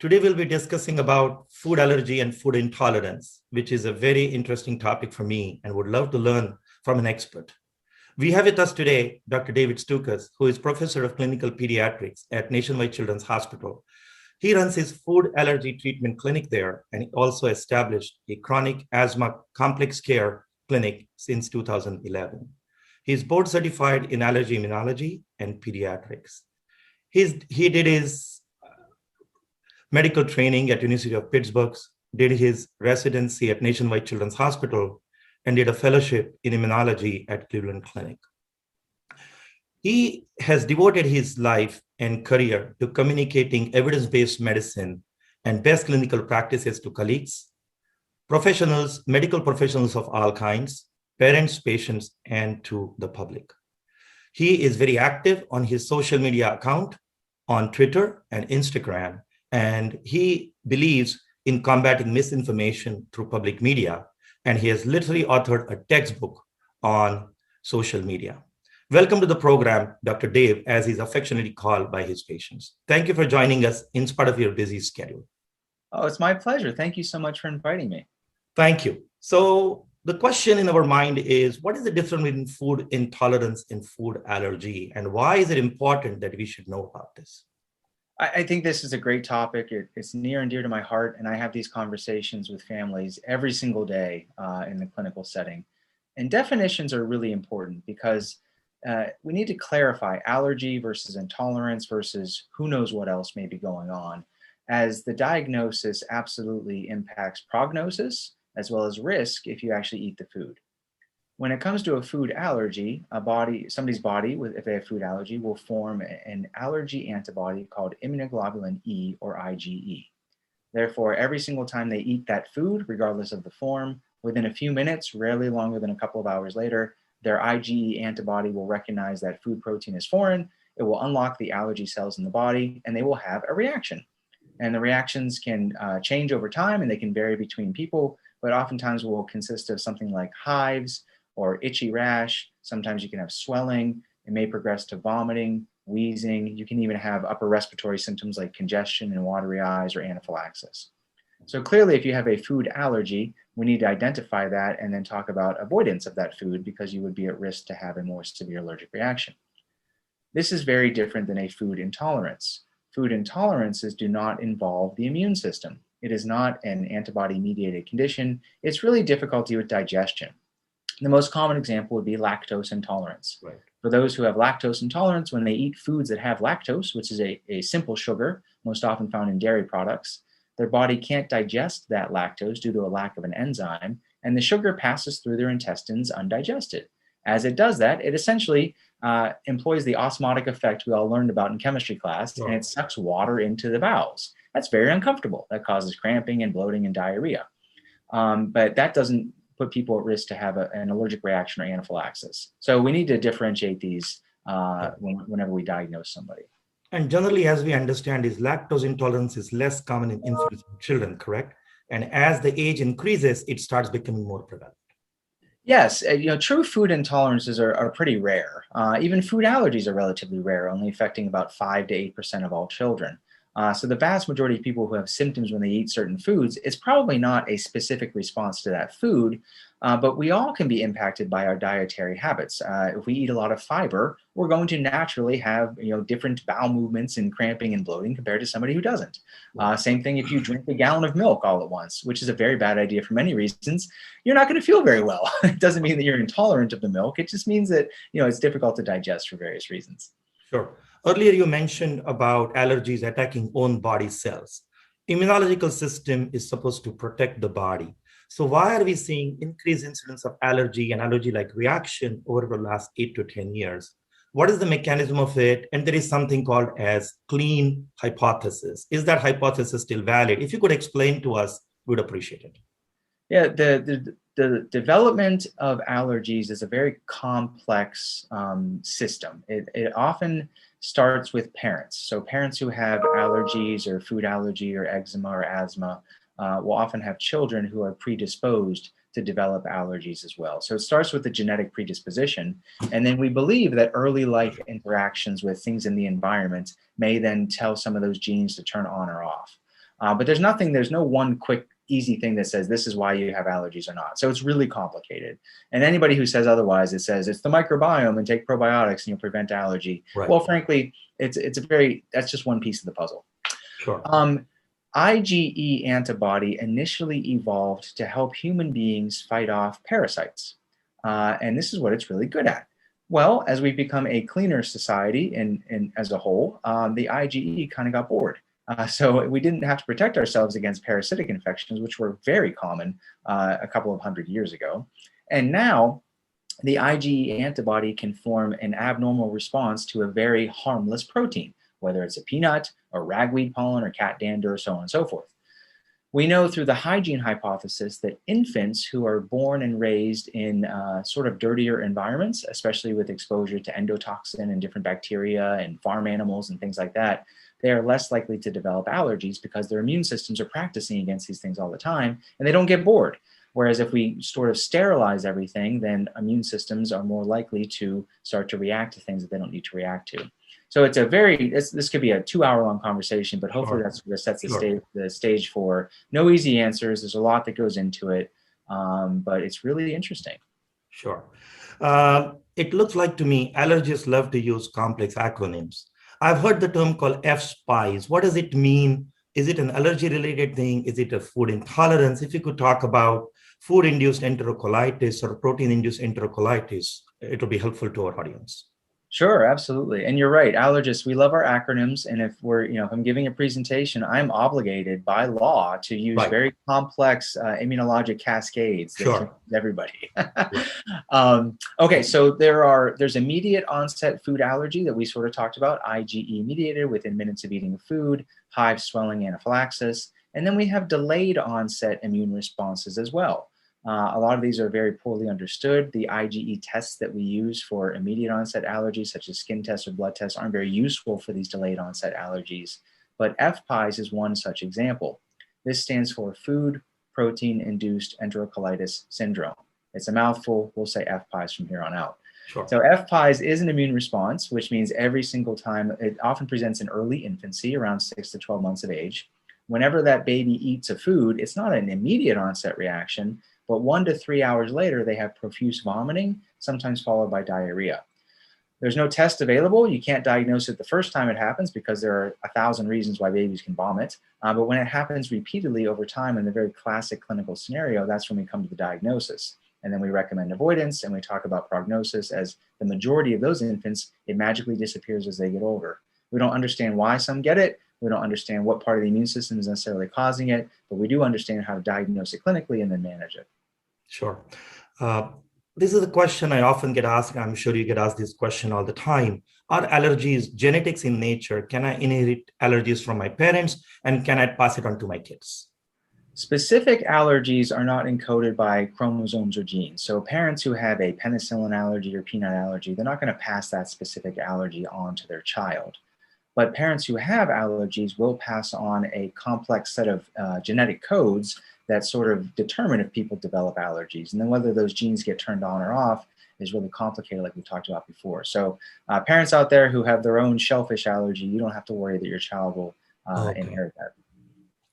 Today we'll be discussing about food allergy and food intolerance, which is a very interesting topic for me and would love to learn from an expert. We have with us today Dr. David Stukus, who is professor of clinical pediatrics at Nationwide Children's Hospital. He runs his food allergy treatment clinic there, and he also established a chronic asthma complex care clinic since 2011. He is board certified in allergy immunology and pediatrics. He did his medical training at University of Pittsburgh, did his residency at Nationwide Children's Hospital, and did a fellowship in immunology at Cleveland Clinic. He has devoted his life and career to communicating evidence-based medicine and best clinical practices to colleagues, professionals, medical professionals of all kinds, parents, patients, and to the public. He is very active on his social media account on Twitter and Instagram, and he believes in combating misinformation through public media, and he has literally authored a textbook on social media. Welcome to the program, Dr. Dave, as he's affectionately called by his patients. Thank you for joining us in spite of your busy schedule. Oh, it's my pleasure. Thank you so much for inviting me. Thank you. So the question in our mind is, what is the difference between food intolerance and food allergy, and why is it important that we should know about this? I think this is a great topic. It's near and dear to my heart, and I have these conversations with families every single day in the clinical setting. And definitions are really important because we need to clarify allergy versus intolerance versus who knows what else may be going on, as the diagnosis absolutely impacts prognosis as well as risk if you actually eat the food. When it comes to a food allergy, somebody's body, if they have food allergy, will form an allergy antibody called immunoglobulin E, or IgE. Therefore, every single time they eat that food, regardless of the form, within a few minutes, rarely longer than a couple of hours later, their IgE antibody will recognize that food protein is foreign. It will unlock the allergy cells in the body, and they will have a reaction. And the reactions can change over time, and they can vary between people, but oftentimes will consist of something like hives, or itchy rash. Sometimes you can have swelling. It may progress to vomiting, wheezing. You can even have upper respiratory symptoms like congestion and watery eyes or anaphylaxis. So clearly, if you have a food allergy, we need to identify that and then talk about avoidance of that food, because you would be at risk to have a more severe allergic reaction. This is very different than a food intolerance. Food intolerances do not involve the immune system. It is not an antibody-mediated condition. It's really difficulty with digestion. The most common example would be lactose intolerance. Right. For those who have lactose intolerance, when they eat foods that have lactose, which is a simple sugar, most often found in dairy products, their body can't digest that lactose due to a lack of an enzyme, and the sugar passes through their intestines undigested. As it does that, it essentially employs the osmotic effect we all learned about in chemistry class, and it sucks water into the bowels. That's very uncomfortable. That causes cramping and bloating and diarrhea. But that doesn't put people at risk to have an allergic reaction or anaphylaxis. So we need to differentiate these whenever we diagnose somebody. And generally, as we understand, is lactose intolerance is less common in infants and children, correct? And as the age increases, it starts becoming more prevalent. Yes, true food intolerances are pretty rare. Even food allergies are relatively rare, only affecting about 5 to 8% of all children. So the vast majority of people who have symptoms when they eat certain foods, it's probably not a specific response to that food, but we all can be impacted by our dietary habits. If we eat a lot of fiber, we're going to naturally have different bowel movements and cramping and bloating compared to somebody who doesn't. Same thing if you drink a gallon of milk all at once, which is a very bad idea for many reasons. You're not going to feel very well. It doesn't mean that you're intolerant of the milk. It just means that it's difficult to digest for various reasons. Sure. Earlier, you mentioned about allergies attacking own body cells. Immunological system is supposed to protect the body. So why are we seeing increased incidence of allergy and allergy-like reaction over the last 8 to 10 years? What is the mechanism of it? And there is something called as clean hypothesis. Is that hypothesis still valid? If you could explain to us, we'd appreciate it. Yeah, the development of allergies is a very complex system. It often starts with parents. So parents who have allergies or food allergy or eczema or asthma will often have children who are predisposed to develop allergies as well. So it starts with the genetic predisposition. And then we believe that early life interactions with things in the environment may then tell some of those genes to turn on or off. But there's no one quick, easy thing that says this is why you have allergies or not. So it's really complicated. And anybody who says otherwise, it says it's the microbiome and take probiotics and you'll prevent allergy. Right. Well, frankly, that's just one piece of the puzzle. Sure. IgE antibody initially evolved to help human beings fight off parasites. And this is what it's really good at. Well, as we've become a cleaner society and as a whole, the IgE kind of got bored. So we didn't have to protect ourselves against parasitic infections, which were very common a couple of hundred years ago. And now the IgE antibody can form an abnormal response to a very harmless protein, whether it's a peanut or ragweed pollen or cat dander, so on and so forth. We know through the hygiene hypothesis that infants who are born and raised in sort of dirtier environments, especially with exposure to endotoxin and different bacteria and farm animals and things like that, they are less likely to develop allergies because their immune systems are practicing against these things all the time and they don't get bored. Whereas if we sort of sterilize everything, then immune systems are more likely to start to react to things that they don't need to react to. So it's this could be a 2-hour-long conversation, but hopefully that sort of sets the stage for no easy answers. There's a lot that goes into it, but it's really interesting. Sure. It looks like to me, allergists love to use complex acronyms. I've heard the term called FPIES. What does it mean? Is it an allergy-related thing? Is it a food intolerance? If you could talk about food-induced enterocolitis or protein-induced enterocolitis, it will be helpful to our audience. Sure, absolutely. And you're right, allergists, we love our acronyms. And if if I'm giving a presentation, I'm obligated by law to use very complex immunologic cascades that can use everybody. Okay, so there's immediate onset food allergy that we sort of talked about, IgE mediated within minutes of eating food, hive swelling, anaphylaxis. And then we have delayed onset immune responses as well. A lot of these are very poorly understood. The IgE tests that we use for immediate onset allergies, such as skin tests or blood tests, aren't very useful for these delayed onset allergies. But FPIES is one such example. This stands for Food Protein Induced Enterocolitis Syndrome. It's a mouthful. We'll say FPIES from here on out. Sure. So FPIES is an immune response, which means every single time, it often presents in early infancy, around 6 to 12 months of age. Whenever that baby eats a food, it's not an immediate onset reaction, but 1 to 3 hours later, they have profuse vomiting, sometimes followed by diarrhea. There's no test available. You can't diagnose it the first time it happens because there are 1,000 reasons why babies can vomit. But when it happens repeatedly over time in the very classic clinical scenario, that's when we come to the diagnosis. And then we recommend avoidance and we talk about prognosis, as the majority of those infants, it magically disappears as they get older. We don't understand why some get it. We don't understand what part of the immune system is necessarily causing it, but we do understand how to diagnose it clinically and then manage it. Sure. This is a question I often get asked. I'm sure you get asked this question all the time. Are allergies genetics in nature? Can I inherit allergies from my parents? And can I pass it on to my kids? Specific allergies are not encoded by chromosomes or genes. So parents who have a penicillin allergy or peanut allergy, they're not going to pass that specific allergy on to their child. But parents who have allergies will pass on a complex set of genetic codes that sort of determine if people develop allergies. And then whether those genes get turned on or off is really complicated, like we talked about before. So parents out there who have their own shellfish allergy, you don't have to worry that your child will inherit that.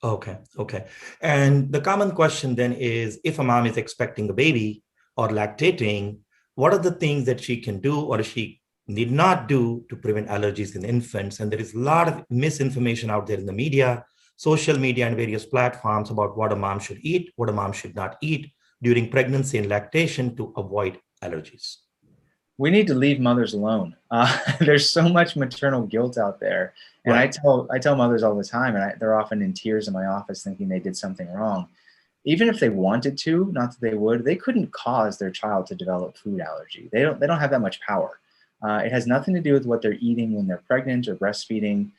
Okay. And the common question then is, if a mom is expecting a baby or lactating, what are the things that she can do or she need not do to prevent allergies in infants? And there is a lot of misinformation out there in the media, social media, and various platforms about what a mom should eat, what a mom should not eat during pregnancy and lactation to avoid allergies. We need to leave mothers alone. There's so much maternal guilt out there. And I tell mothers all the time, and they're often in tears in my office thinking they did something wrong. Even if they wanted to, not that they would, they couldn't cause their child to develop food allergy. They don't have that much power. It has nothing to do with what they're eating when they're pregnant or breastfeeding.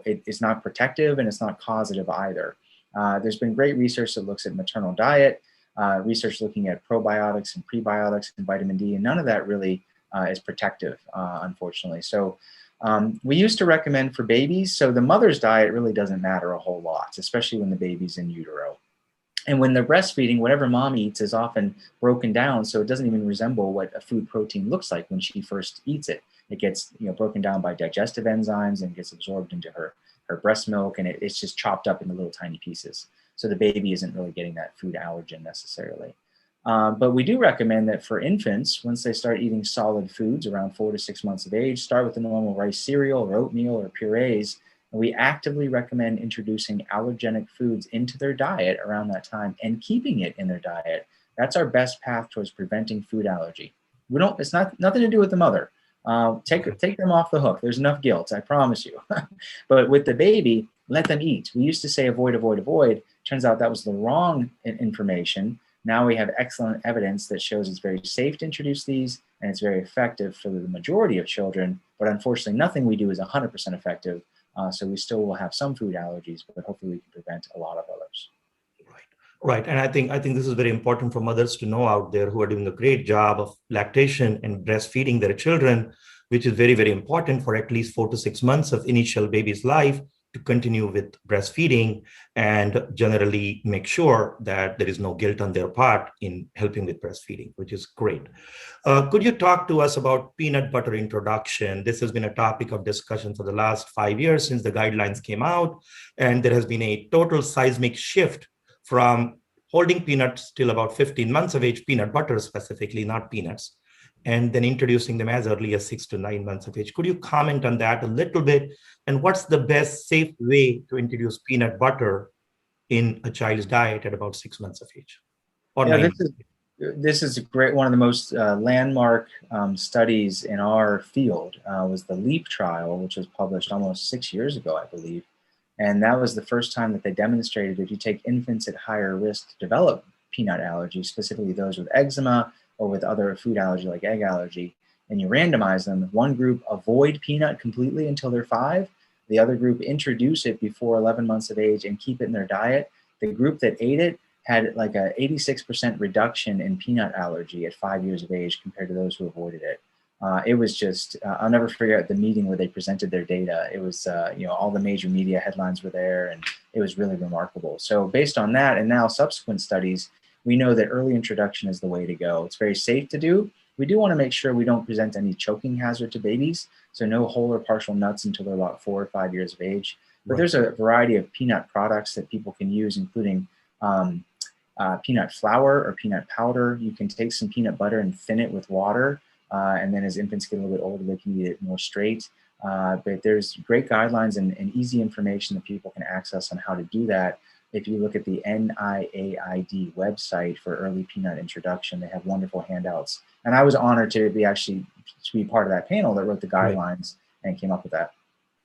It's not protective and it's not causative either. There's been great research that looks at maternal diet, research looking at probiotics and prebiotics and vitamin D, and none of that really is protective, unfortunately. So we used to recommend for babies, so the mother's diet really doesn't matter a whole lot, especially when the baby's in utero. And when they're breastfeeding, whatever mom eats is often broken down, so it doesn't even resemble what a food protein looks like when she first eats it. It gets broken down by digestive enzymes and gets absorbed into her her breast milk, and it's just chopped up into little tiny pieces. So the baby isn't really getting that food allergen necessarily. But we do recommend that for infants, once they start eating solid foods around 4 to 6 months of age, start with the normal rice cereal or oatmeal or purees. And we actively recommend introducing allergenic foods into their diet around that time and keeping it in their diet. That's our best path towards preventing food allergy. It's nothing to do with the mother. Take them off the hook. There's enough guilt, I promise you. But with the baby, let them eat. We used to say avoid, avoid, avoid. Turns out that was the wrong information. Now we have excellent evidence that shows it's very safe to introduce these, and it's very effective for the majority of children. But unfortunately, nothing we do is 100% effective. So we still will have some food allergies, but hopefully we can prevent a lot of others. Right. And I think this is very important for mothers to know out there who are doing a great job of lactation and breastfeeding their children, which is very, very important for at least 4 to 6 months of initial baby's life to continue with breastfeeding and generally make sure that there is no guilt on their part in helping with breastfeeding, which is great. Could you talk to us about peanut butter introduction? This has been a topic of discussion for the last 5 years since the guidelines came out, and there has been a total seismic shift from holding peanuts till about 15 months of age, peanut butter specifically, not peanuts, and then introducing them as early as 6 to 9 months of age. Could you comment on that a little bit? And what's the best safe way to introduce peanut butter in a child's diet at about 6 months of age? Or yeah, this is a great, one of the most landmark studies in our field was the LEAP trial, which was published almost 6 years ago, I believe. And that was the first time that they demonstrated if you take infants at higher risk to develop peanut allergy, specifically those with eczema or with other food allergy like egg allergy, and you randomize them, one group avoid peanut completely until they're 5, the other group introduce it before 11 months of age and keep it in their diet. The group that ate it had like a 86% reduction in peanut allergy at 5 years of age compared to those who avoided it. It was just, I'll never forget the meeting where they presented their data. It was, all the major media headlines were there, and it was really remarkable. So based on that, and now subsequent studies, we know that early introduction is the way to go. It's very safe to do. We do want to make sure we don't present any choking hazard to babies. So no whole or partial nuts until they're about 4 or 5 years of age. But there's a variety of peanut products that people can use, including peanut flour or peanut powder. You can take some peanut butter and thin it with water. And then as infants get a little bit older, they can eat it more straight. But there's great guidelines and easy information that people can access on how to do that. If you look at the NIAID website for early peanut introduction, they have wonderful handouts. And I was honored to be part of that panel that wrote the guidelines and came up with that.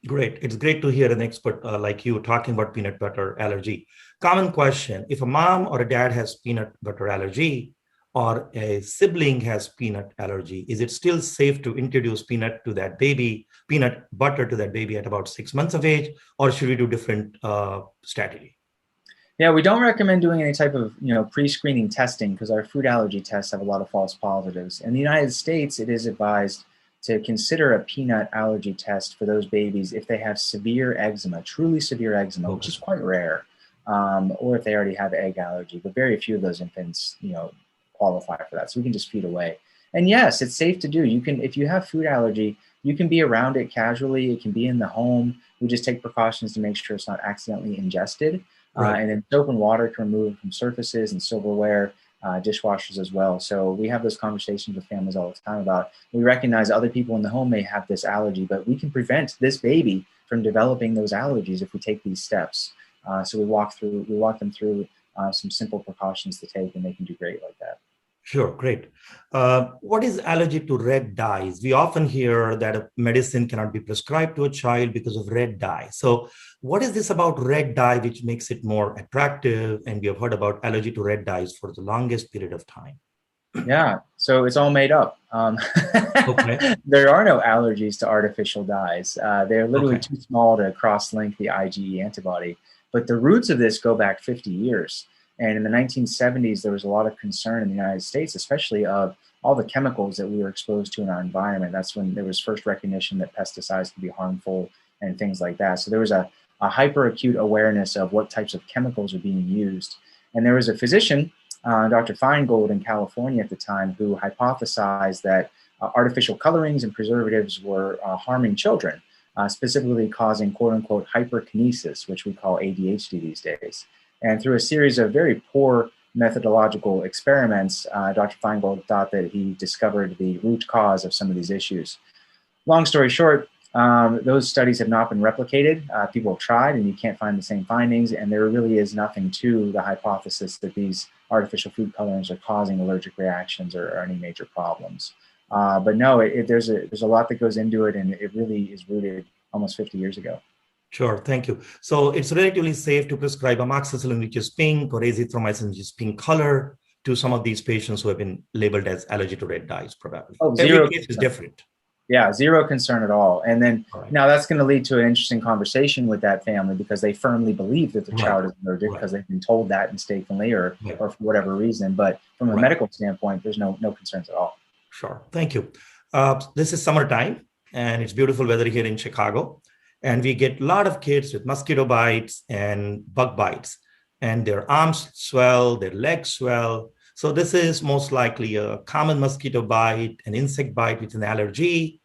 Great. It's great to hear an expert like you talking about peanut butter allergy. Common question: if a mom or a dad has peanut butter allergy, or a sibling has peanut allergy, is it still safe to introduce peanut butter to that baby at about 6 months of age, or should we do different strategy? Yeah, we don't recommend doing any type of pre-screening testing because our food allergy tests have a lot of false positives. In the United States, it is advised to consider a peanut allergy test for those babies if they have severe eczema, truly severe eczema, which is quite rare, or if they already have egg allergy. But very few of those infants, qualify for that. So we can just feed away. And yes, it's safe to do. You can, if you have food allergy, you can be around it casually. It can be in the home. We just take precautions to make sure it's not accidentally ingested. And then soap and water can remove it from surfaces and silverware, dishwashers as well. So we have those conversations with families all the time about, we recognize other people in the home may have this allergy, but we can prevent this baby from developing those allergies if we take these steps. So we walk them through some simple precautions to take, and they can do great like that. Sure, great. What is allergy to red dyes? We often hear that a medicine cannot be prescribed to a child because of red dye. So what is this about red dye which makes it more attractive? And we have heard about allergy to red dyes for the longest period of time. Yeah, so it's all made up. Okay. There are no allergies to artificial dyes. They're literally too small to cross-link the IgE antibody. But the roots of this go back 50 years. And in the 1970s, there was a lot of concern in the United States, especially of all the chemicals that we were exposed to in our environment. That's when there was first recognition that pesticides could be harmful and things like that. So there was a hyper-acute awareness of what types of chemicals are being used. And there was a physician, Dr. Feingold in California at the time, who hypothesized that artificial colorings and preservatives were harming children. specifically causing quote unquote hyperkinesis, which we call ADHD these days. And through a series of very poor methodological experiments, Dr. Feingold thought that he discovered the root cause of some of these issues. Long story short, those studies have not been replicated. People have tried and you can't find the same findings, and there really is nothing to the hypothesis that these artificial food colorants are causing allergic reactions or any major problems. But no, there's a lot that goes into it, and it really is rooted almost 50 years ago. Sure, thank you. So it's relatively safe to prescribe amoxicillin, which is pink, or azithromycin, which is pink color, to some of these patients who have been labeled as allergic to red dyes, probably. Oh, every case is different. Yeah, zero concern at all. And then now that's going to lead to an interesting conversation with that family, because they firmly believe that the child is allergic because they've been told that mistakenly or for whatever reason. But from a medical standpoint, there's no concerns at all. Sure. Thank you. This is summertime and it's beautiful weather here in Chicago. And we get a lot of kids with mosquito bites and bug bites, and their arms swell, their legs swell. So this is most likely a common mosquito bite, an insect bite with an allergy.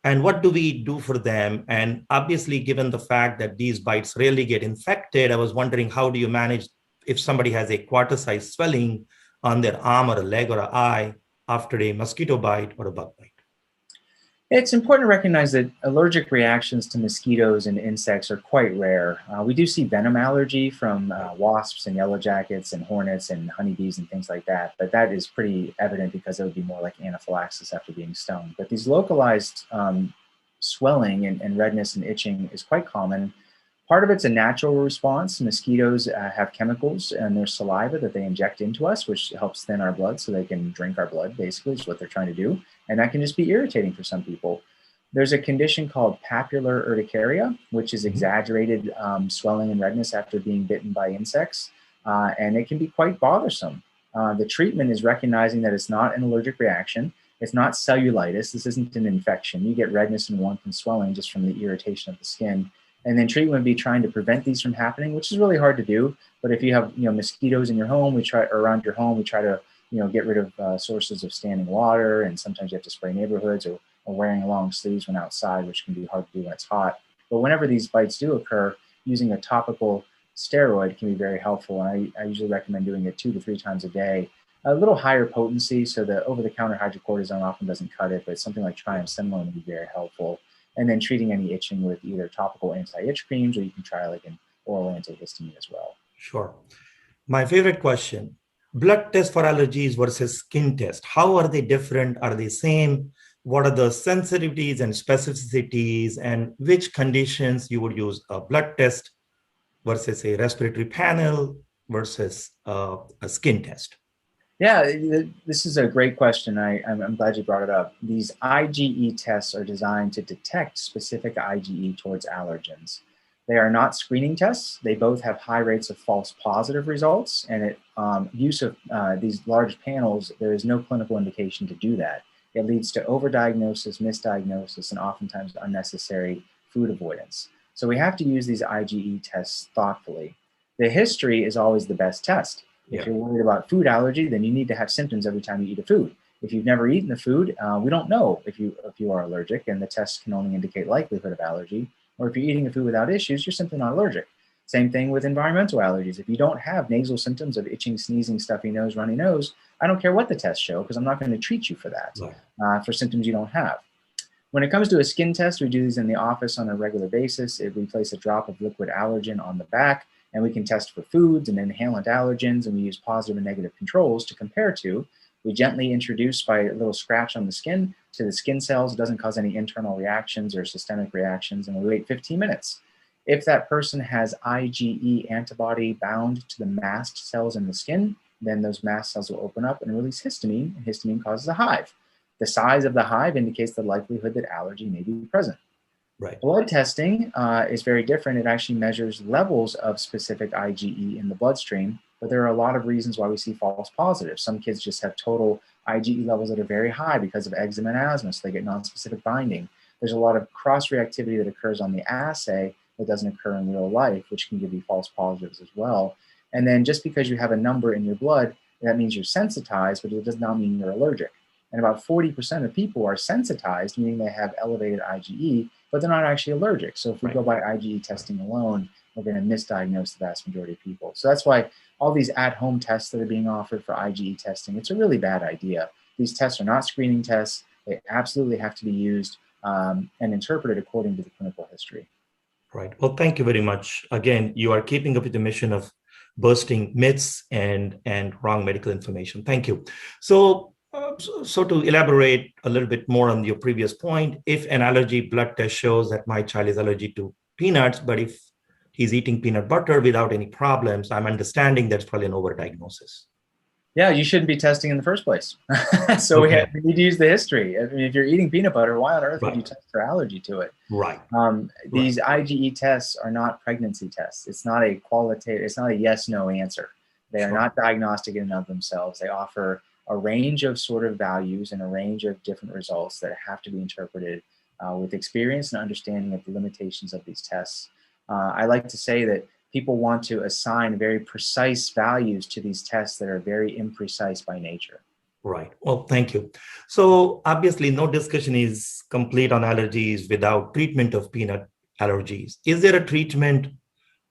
And what do we do for them? And obviously, given the fact that these bites rarely get infected, I was wondering, how do you manage if somebody has a quarter-size swelling on their arm or a leg or an eye after a mosquito bite or a bug bite? It's important to recognize that allergic reactions to mosquitoes and insects are quite rare. We do see venom allergy from wasps and yellow jackets and hornets and honeybees and things like that, but that is pretty evident because it would be more like anaphylaxis after being stung. But these localized swelling and redness and itching is quite common. Part of it's a natural response. Mosquitoes have chemicals in their saliva that they inject into us, which helps thin our blood so they can drink our blood, basically, is what they're trying to do. And that can just be irritating for some people. There's a condition called papular urticaria, which is exaggerated swelling and redness after being bitten by insects. And it can be quite bothersome. The treatment is recognizing that it's not an allergic reaction. It's not cellulitis. This isn't an infection. You get redness and warmth and swelling just from the irritation of the skin. And then treatment would be trying to prevent these from happening, which is really hard to do. But if you have mosquitoes in your home, or around your home, we try to get rid of sources of standing water, and sometimes you have to spray neighborhoods or wearing long sleeves when outside, which can be hard to do when it's hot. But whenever these bites do occur, using a topical steroid can be very helpful. And I usually recommend doing it 2 to 3 times a day. A little higher potency, so the over-the-counter hydrocortisone often doesn't cut it, but something like triamcinolone would be very helpful. And then treating any itching with either topical anti-itch creams, or you can try like an oral antihistamine as well. Sure. My favorite question: blood test for allergies versus skin test. How are they different? Are they same? What are the sensitivities and specificities, and which conditions you would use a blood test versus a respiratory panel versus a skin test? Yeah, this is a great question. I'm glad you brought it up. These IgE tests are designed to detect specific IgE towards allergens. They are not screening tests. They both have high rates of false positive results, and use of these large panels, there is no clinical indication to do that. It leads to overdiagnosis, misdiagnosis, and oftentimes unnecessary food avoidance. So we have to use these IgE tests thoughtfully. The history is always the best test. If you're worried about food allergy, then you need to have symptoms every time you eat a food. If you've never eaten the food, we don't know if you are allergic, and the test can only indicate likelihood of allergy. Or if you're eating a food without issues, you're simply not allergic. Same thing with environmental allergies. If you don't have nasal symptoms of itching, sneezing, stuffy nose, runny nose, I don't care what the tests show, because I'm not going to treat you for that, for symptoms you don't have. When it comes to a skin test, we do these in the office on a regular basis. We place a drop of liquid allergen on the back, and we can test for foods and inhalant allergens, and we use positive and negative controls to compare to. We gently introduce by a little scratch on the skin to the skin cells. It doesn't cause any internal reactions or systemic reactions, and we wait 15 minutes. If that person has IgE antibody bound to the mast cells in the skin, then those mast cells will open up and release histamine, and histamine causes a hive. The size of the hive indicates the likelihood that allergy may be present. Right. Blood testing is very different. It actually measures levels of specific IgE in the bloodstream, but there are a lot of reasons why we see false positives. Some kids just have total IgE levels that are very high because of eczema and asthma, so they get nonspecific binding. There's a lot of cross-reactivity that occurs on the assay that doesn't occur in real life, which can give you false positives as well. And then just because you have a number in your blood, that means you're sensitized, but it does not mean you're allergic. And about 40% of people are sensitized, meaning they have elevated IgE, but they're not actually allergic. So if we Right. go by IgE testing alone, we're going to misdiagnose the vast majority of people. So that's why all these at-home tests that are being offered for IgE testing, it's a really bad idea. These tests are not screening tests. They absolutely have to be used and interpreted according to the clinical history. Right. Well, thank you very much. Again, you are keeping up with the mission of bursting myths and wrong medical information. Thank you. So to elaborate a little bit more on your previous point, if an allergy blood test shows that my child is allergic to peanuts, but if he's eating peanut butter without any problems, I'm understanding that's probably an overdiagnosis. Yeah, you shouldn't be testing in the first place. So Okay. we need to use the history. I mean, if you're eating peanut butter, why on earth would you Right. test for allergy to it? Right. These IgE tests are not pregnancy tests. It's not a qualitative, it's not a yes-no answer. They are Sure. not diagnostic in and of themselves. They offer a range of sort of values and a range of different results that have to be interpreted with experience and understanding of the limitations of these tests. I like to say that people want to assign very precise values to these tests that are very imprecise by nature. Right. Well, thank you. So obviously, no discussion is complete on allergies without treatment of peanut allergies. Is there a treatment?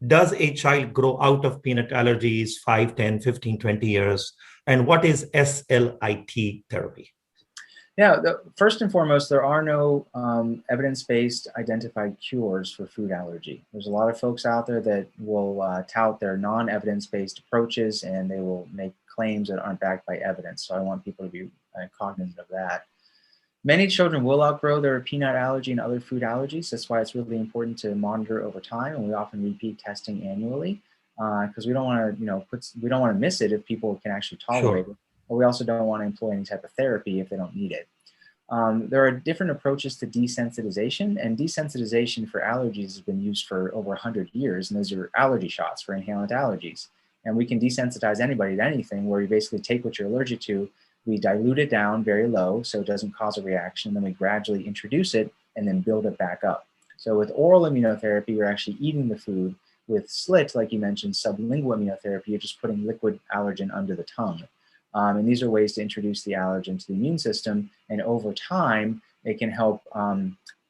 Does a child grow out of peanut allergies 5, 10, 15, 20 years? And what is SLIT therapy? Yeah, first and foremost, there are no evidence-based identified cures for food allergy. There's a lot of folks out there that will tout their non-evidence-based approaches, and they will make claims that aren't backed by evidence. So I want people to be cognizant of that. Many children will outgrow their peanut allergy and other food allergies. That's why it's really important to monitor over time, and we often repeat testing annually because we don't want to, we don't want to miss it if people can actually tolerate it. But we also don't want to employ any type of therapy if they don't need it. There are different approaches to desensitization, and desensitization for allergies has been used for over 100 years, and those are allergy shots for inhalant allergies. And we can desensitize anybody to anything, where you basically take what you're allergic to, we dilute it down very low so it doesn't cause a reaction, then we gradually introduce it and then build it back up. So with oral immunotherapy, you're actually eating the food. With SLIT, like you mentioned, sublingual immunotherapy, you're just putting liquid allergen under the tongue. And these are ways to introduce the allergen to the immune system. And over time, it can help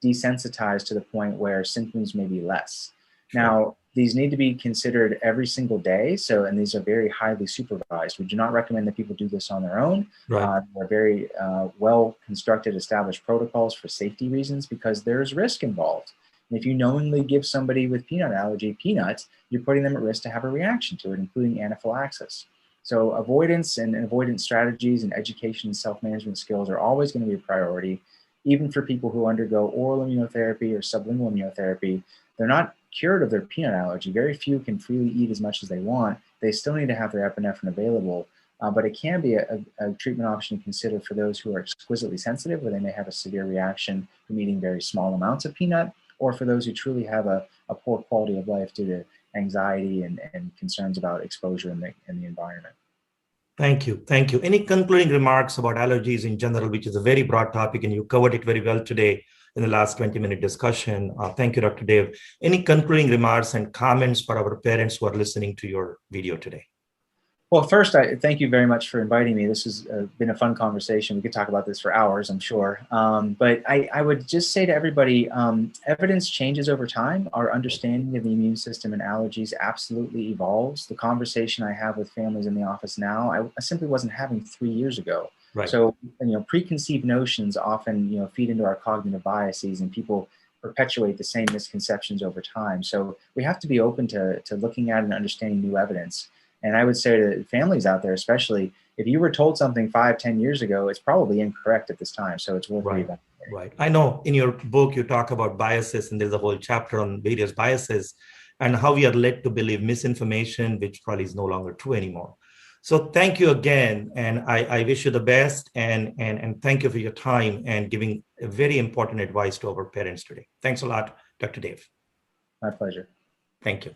desensitize to the point where symptoms may be less. Now, these need to be considered every single day. So, and these are very highly supervised. We do not recommend that people do this on their own. Right. They're very well constructed, established protocols for safety reasons because there's risk involved. And if you knowingly give somebody with peanut allergy peanuts, you're putting them at risk to have a reaction to it, including anaphylaxis. So avoidance and avoidance strategies and education and self-management skills are always going to be a priority, even for people who undergo oral immunotherapy or sublingual immunotherapy. They're not cured of their peanut allergy. Very few can freely eat as much as they want. They still need to have their epinephrine available, but it can be a treatment option to consider for those who are exquisitely sensitive, where they may have a severe reaction from eating very small amounts of peanut, or for those who truly have a poor quality of life due to anxiety and concerns about exposure in the environment. Thank you. Thank you. Any concluding remarks about allergies in general, which is a very broad topic, and you covered it very well today in the last 20-minute discussion. Thank you, Dr. Dave. Any concluding remarks and comments for our parents who are listening to your video today? Well, first, I thank you very much for inviting me. This has been a fun conversation. We could talk about this for hours, I'm sure. But I would just say to everybody, evidence changes over time. Our understanding of the immune system and allergies absolutely evolves. The conversation I have with families in the office now, I simply wasn't having 3 years ago. Right. So, preconceived notions often, feed into our cognitive biases, and people perpetuate the same misconceptions over time. So we have to be open to looking at and understanding new evidence. And I would say to families out there, especially, if you were told something 5, 10 years ago, it's probably incorrect at this time. So it's worth reevaluating. Right. I know in your book, you talk about biases, and there's a whole chapter on various biases and how we are led to believe misinformation, which probably is no longer true anymore. So thank you again. And I wish you the best. And thank you for your time and giving a very important advice to our parents today. Thanks a lot, Dr. Dave. My pleasure. Thank you.